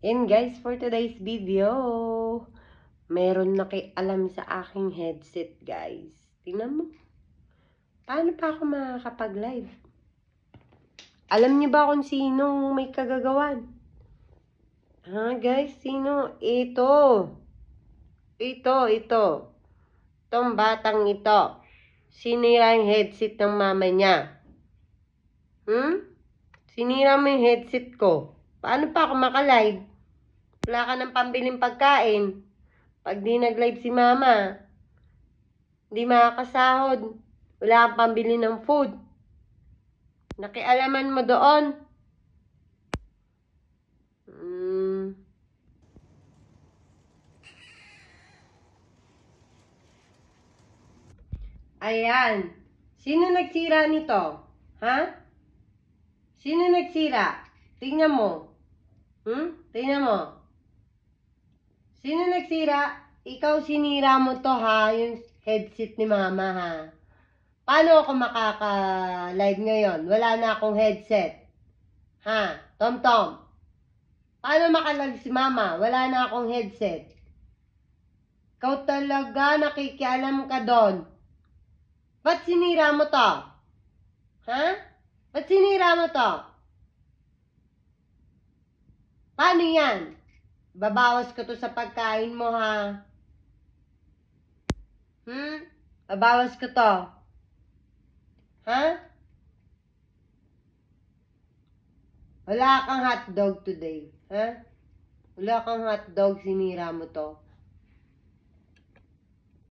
And guys, for today's video, meron nakialam sa aking headset, guys. Tingnan mo. Paano pa ako makakapag-live? Alam niyo ba kung sinong may kagagawan? Ha, guys? Sino? Ito. Itong batang ito. Sinira yung headset ng mama niya. Sinira mo yung headset ko. Paano pa ako maka-live? Wala ka ng pambiling pagkain. Pag di nag-live si mama, di makakasahod. Wala kang pambili ng food. Nakialaman mo doon. Ayan. Sino nagsira nito? Ha? Sino nagsira? Tingnan mo. Tingnan mo. Sino nagsira? Ikaw sinira mo to ha, yung headset ni mama ha. Paano ako makaka-live ngayon? Wala na akong headset. Ha? Tom. Paano maka-live si mama? Wala na akong headset. Ikaw talaga nakikialam ka doon. Ba't sinira mo to? Ha? Ba't sinira mo to? Paano yan? Babawas ko to sa pagkain mo ha? Babawas ko to. Ha? Wala kang hotdog today. Ha? Wala kang hotdog, sinira mo to.